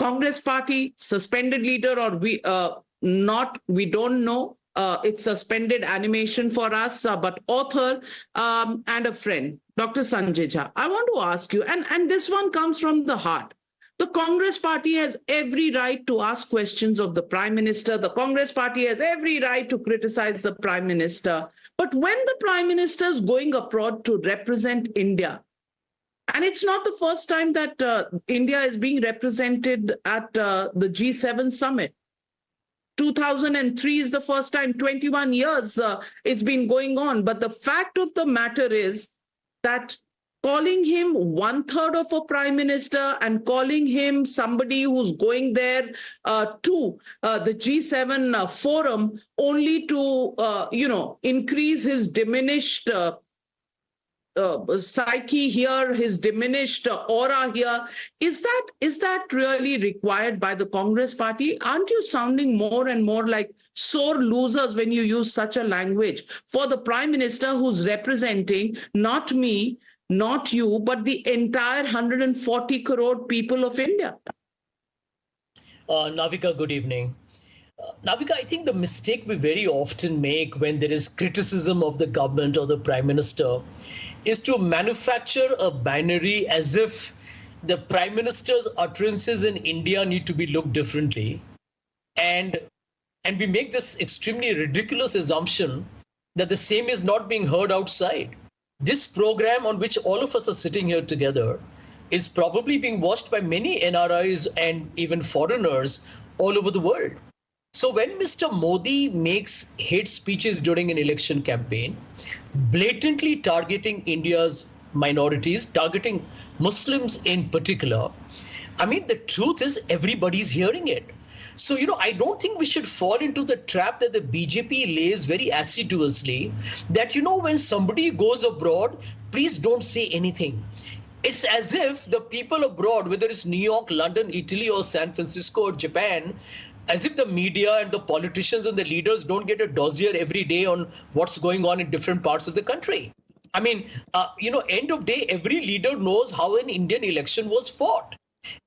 Congress party, suspended leader, or we don't know. It's suspended animation for us, but author and a friend, Dr. Sanjay Jha. I want to ask you, and this one comes from the heart. The Congress party has every right to ask questions of the Prime Minister. The Congress party has every right to criticize the Prime Minister. But when the Prime Minister is going abroad to represent India, and it's not the first time that India is being represented at the G7 summit. 2003 is the first time, 21 years it's been going on. But the fact of the matter is that calling him 1/3 of a prime minister and calling him somebody who's going there to the G7 forum only to, increase his diminished psyche here, his diminished aura here. Is that really required by the Congress party? Aren't you sounding more and more like sore losers when you use such a language for the Prime Minister who's representing not me, not you, but the entire 140 crore people of India? Navika, good evening. Navika, I think the mistake we very often make when there is criticism of the government or the Prime Minister is to manufacture a binary as if the Prime Minister's utterances in India need to be looked differently. And we make this extremely ridiculous assumption that the same is not being heard outside. This program on which all of us are sitting here together is probably being watched by many NRIs and even foreigners all over the world. So when Mr. Modi makes hate speeches during an election campaign, blatantly targeting India's minorities, targeting Muslims in particular, I mean, the truth is everybody's hearing it. So, I don't think we should fall into the trap that the BJP lays very assiduously, that, when somebody goes abroad, please don't say anything. It's as if the people abroad, whether it's New York, London, Italy, or San Francisco or Japan, as if the media and the politicians and the leaders don't get a dossier every day on what's going on in different parts of the country. I mean, end of day, every leader knows how an Indian election was fought.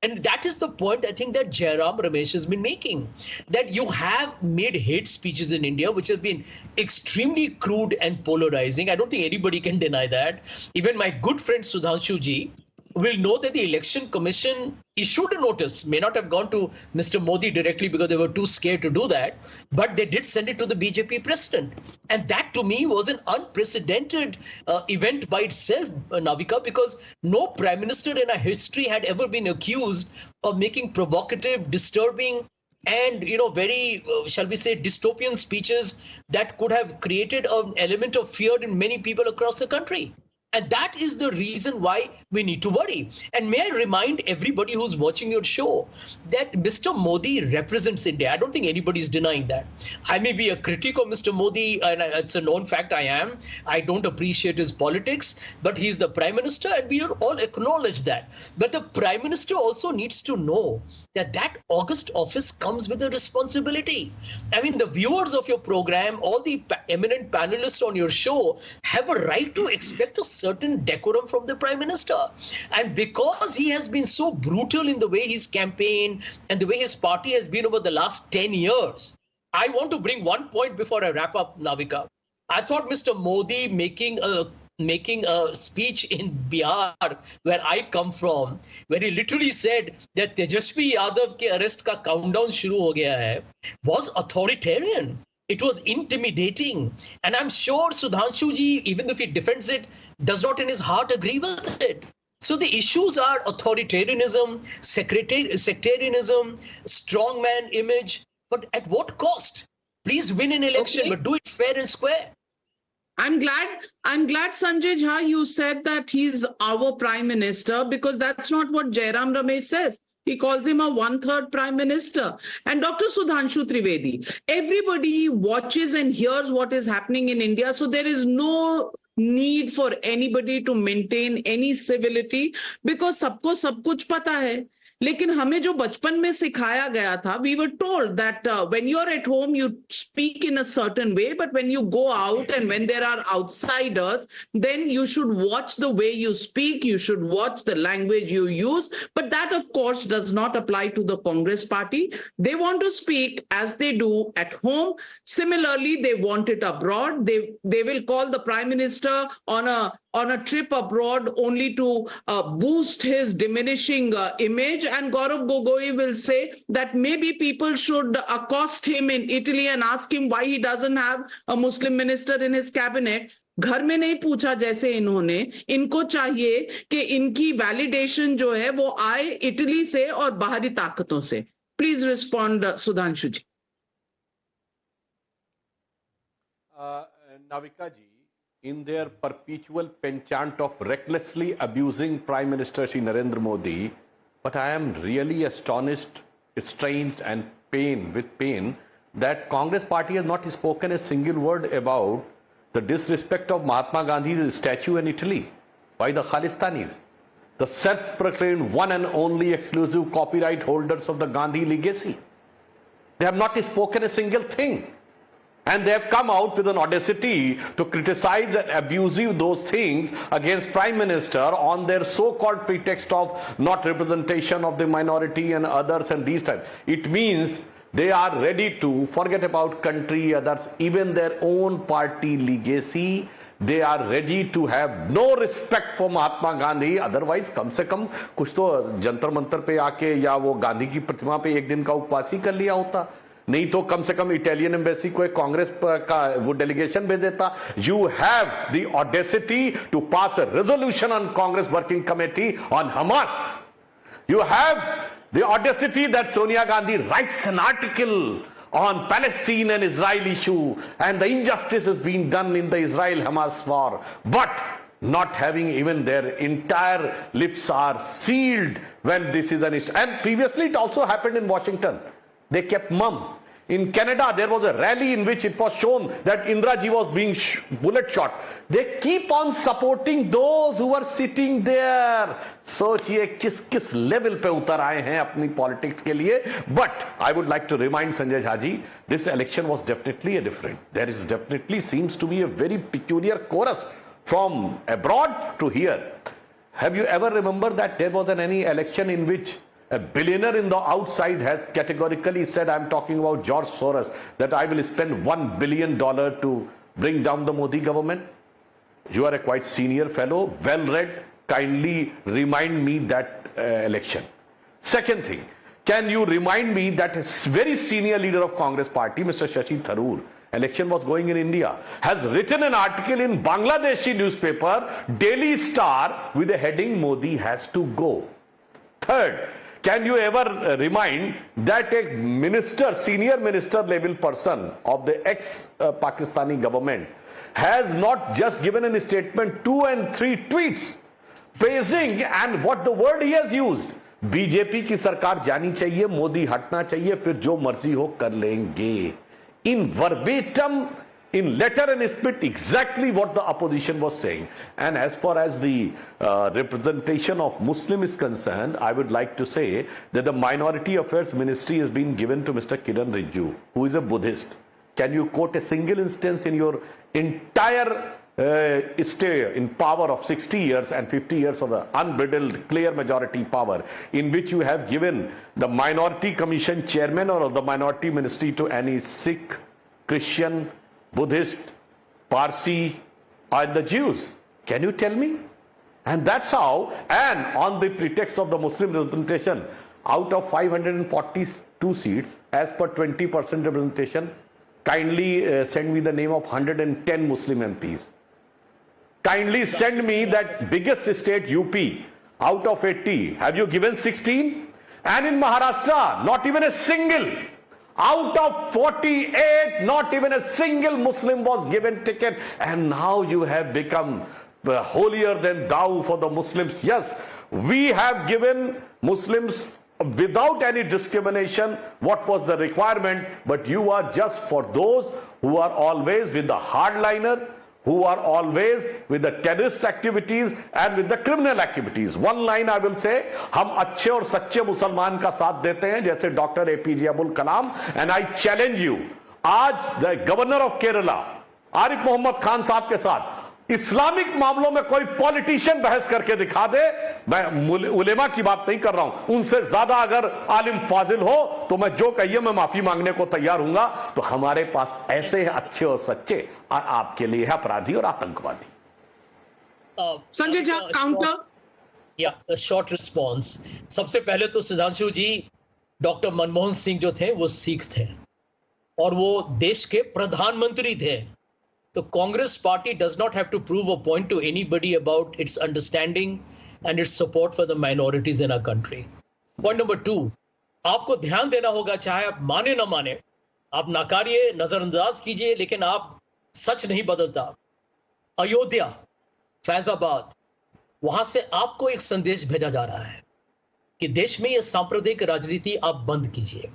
And that is the point I think that Jairam Ramesh has been making, that you have made hate speeches in India, which have been extremely crude and polarizing. I don't think anybody can deny that. Even my good friend Sudhanshu Ji will know that the Election Commission issued a notice, may not have gone to Mr. Modi directly because they were too scared to do that, but they did send it to the BJP president. And that to me was an unprecedented event by itself, Navika, because no prime minister in our history had ever been accused of making provocative, disturbing, and very shall we say dystopian speeches that could have created an element of fear in many people across the country. And that is the reason why we need to worry. And may I remind everybody who's watching your show that Mr. Modi represents India. I don't think anybody's denying that. I may be a critic of Mr. Modi, and it's a known fact I am. I don't appreciate his politics, but he's the Prime Minister, and we all acknowledge that. But the Prime Minister also needs to know that august office comes with a responsibility. I mean, the viewers of your program, all the eminent panelists on your show have a right to expect a certain decorum from the Prime Minister. And because he has been so brutal in the way he's campaigned and the way his party has been over the last 10 years, I want to bring one point before I wrap up, Navika. I thought Mr. Modi making a speech in Bihar, where I come from, where he literally said that Tejasvi Yadav ke arrest ka countdown shuru ho gaya hai, was authoritarian. It was intimidating. And I'm sure Sudhanshu Ji, even if he defends it, does not in his heart agree with it. So the issues are authoritarianism, sectarianism, strongman image, but at what cost? Please win an election, but do it fair and square. I'm glad, Sanjay Jha, you said that he's our Prime Minister, because that's not what Jairam Ramesh says. He calls him a 1/3 Prime Minister. And Dr. Sudhanshu Trivedi, everybody watches and hears what is happening in India, so there is no need for anybody to maintain any civility, because sabko sab kuch pata hai. लेकिन हमें जो बचपन में सिखाया गया था, we were told that when you're at home you speak in a certain way, but when you go out and when there are outsiders, then you should watch the way you speak, you should watch the language you use. But that of course does not apply to the Congress party. They want to speak as they do at home. Similarly, they want it abroad. They will call the prime minister on a trip abroad only to boost his diminishing image. And Gaurav Gogoi will say that maybe people should accost him in Italy and ask him why he doesn't have a Muslim minister in his cabinet. घर में नहीं पूछा जैसे इन्होंने, इनको चाहिए कि इनकी वैलिडेशन जो है वो आए इटली से और बाहरी ताकतों से. Please respond Sudhanshu ji. Navika ji, in their perpetual penchant of recklessly abusing Prime Minister Shri Narendra Modi, but I am really astonished, estranged and with pain that Congress party has not spoken a single word about the disrespect of Mahatma Gandhi's statue in Italy by the Khalistanis, the self-proclaimed one and only exclusive copyright holders of the Gandhi legacy. They have not spoken a single thing. And they have come out with an audacity to criticize and abuse those things against Prime Minister on their so-called pretext of not representation of the minority and others and these types. It means they are ready to forget about country, others, even their own party legacy. They are ready to have no respect for Mahatma Gandhi. Otherwise, कम से कम कुछ तो जंतर मंतर पे आके या वो गांधी की प्रतिमा पे एक दिन का उपवास ही कर लिया होता. नहीं तो कम से कम इटालियन एम्बेसी को एक कांग्रेस का वो डेलीगेशन भेज देता. You have the audacity to pass a resolution on Congress working committee on Hamas. You have the audacity that Sonia Gandhi writes an article on Palestine and Israel issue, and the injustice has been done in the Israel-Hamas war, but not having even their entire lips are sealed when this is an issue. And previously it also happened in Washington. They kept mum. In Canada, there was a rally in which it was shown that Indira Ji was being bullet shot. They keep on supporting those who are sitting there. सोचिए किस किस level पे उतर आए हैं अपनी politics के लिए. But I would like to remind Sanjay Jha ji, this election was definitely a different. There is definitely seems to be a very peculiar chorus from abroad to here. Have you ever remembered that there was any election in which a billionaire in the outside has categorically said, I'm talking about George Soros, that I will spend $1 billion to bring down the Modi government? You are a quite senior fellow, well-read. Kindly remind me that election. Second thing, can you remind me that a very senior leader of Congress party, Mr. Shashi Tharoor, election was going in India, has written an article in Bangladeshi newspaper, Daily Star, with the heading, Modi has to go. Third, can you ever remind that a minister, senior minister level person of the ex-Pakistani government has not just given a statement, 2 and 3 tweets praising, and what the word he has used, BJP की सरकार जानी चाहिए, मोदी हटना चाहिए, फिर जो मर्जी हो कर लेंगे. In verbatim, in letter and spirit, exactly what the opposition was saying. And as far as the representation of Muslim is concerned, I would like to say that the Minority Affairs Ministry has been given to Mr. Kiran Rijiju, who is a Buddhist. Can you quote a single instance in your entire stay in power of 60 years and 50 years of the unbridled clear majority power, in which you have given the Minority Commission chairman or the Minority Ministry to any Sikh, Christian, Buddhist, Parsi, and the Jews? Can you tell me? And that's how, and on the pretext of the Muslim representation, out of 542 seats, as per 20% representation, kindly send me the name of 110 Muslim MPs. Kindly send me that biggest state, UP, out of 80, have you given 16? And in Maharashtra, not even a single. Out of 48, not even a single Muslim was given ticket. And now you have become holier than thou for the Muslims. Yes, we have given Muslims without any discrimination what was the requirement, but you are just for those who are always with the hardliner, who are always with the terrorist activities and with the criminal activities. One line I will say, हम अच्छे और सच्चे मुसलमान का साथ देते हैं जैसे doctor APJ Abdul Kalam, and I challenge you, आज the governor of Kerala Arif Mohammad Khan sahab के साथ इस्लामिक मामलों में कोई पॉलिटिशियन बहस करके दिखा दे, मैं उलेमा की बात नहीं कर रहा हूं, उनसे ज्यादा अगर आलिम फाजिल हो तो मैं जो कहिए मैं माफी मांगने को तैयार हूंगा। तो हमारे पास ऐसे हैं अच्छे और सच्चे, और आपके लिए है अपराधी और आतंकवादी। संजय झा, काउंटर। या शॉर्ट रिस्पॉन्स। सबसे पहले तो सुधांशु जी, डॉक्टर मनमोहन सिंह जो थे वो सिख थे और वो देश के प्रधानमंत्री थे। तो Congress party does not have to prove a point to anybody about its understanding and its support for the minorities in our country. Point number 2, आपको ध्यान देना होगा, चाहे आप माने ना माने, आप नकारिए, नजरअंदाज कीजिए, लेकिन आप सच नहीं बदलता। अयोध्या, फैजाबाद, वहां से आपको एक संदेश भेजा जा रहा है कि देश में यह सांप्रदायिक राजनीति आप बंद कीजिए।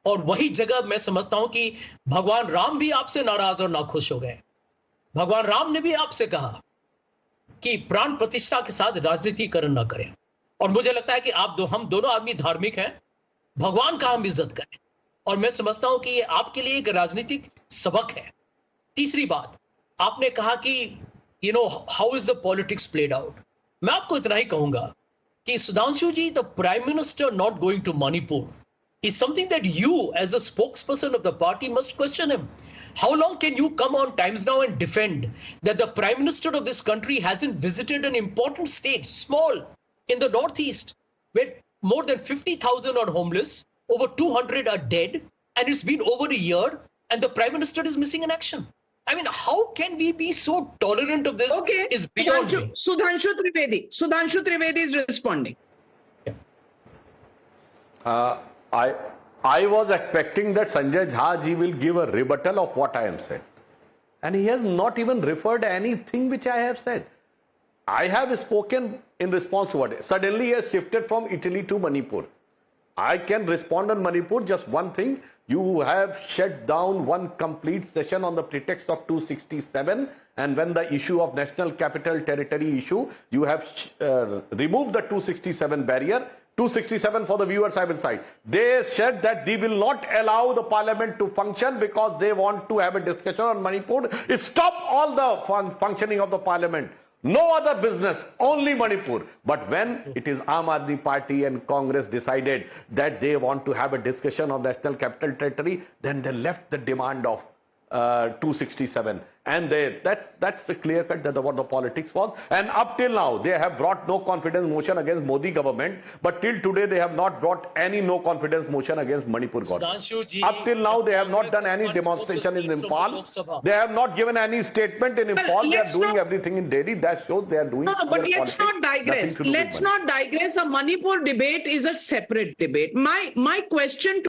और वही जगह मैं समझता हूं कि भगवान राम भी आपसे नाराज और नाखुश हो गए। भगवान राम ने भी आपसे कहा कि प्राण प्रतिष्ठा के साथ राजनीतिकरण ना करें। और मुझे लगता है कि हम दोनों आदमी धार्मिक हैं, भगवान का हम इज्जत करें। और मैं समझता हूं कि ये आपके लिए एक राजनीतिक सबक है। तीसरी बात, आपने कहा कि how is the politics played out. मैं आपको इतना ही कहूंगा कि Sudhanshu ji, the prime minister not going to Manipur is something that you as a spokesperson of the party must question him. How long can you come on Times Now and defend that the prime minister of this country hasn't visited an important state, small, in the northeast, where more than 50,000 are homeless, over 200 are dead, and it's been over a year and the prime minister is missing in action? I mean, how can we be so tolerant of this? Okay, is beyond me. Sudhanshu Trivedi is responding. I was expecting that Sanjay Jha ji will give a rebuttal of what I am saying. And he has not even referred anything which I have said. I have spoken in response to what. Suddenly he has shifted from Italy to Manipur. I can respond on Manipur, just one thing. You have shut down one complete session on the pretext of 267, and when the issue of National Capital Territory issue, you have removed the 267 barrier. 267 for the viewers I will cite. They said that they will not allow the parliament to function because they want to have a discussion on Manipur. Stop all the functioning of the parliament. No other business, only Manipur. But when it is Aam Aadmi Party and Congress decided that they want to have a discussion of National Capital Territory, then they left the demand of 267, and that's the clear cut that what the politics was. And up till now they have brought no confidence motion against Modi government, but till today they have not brought any no confidence motion against Manipur government. Up till now they have not done any demonstration in Impal, they have not given any statement in Impal. They are doing everything in Delhi. That shows they are doing. No, but let's not digress. Let's not digress. A Manipur debate is a separate debate. My question to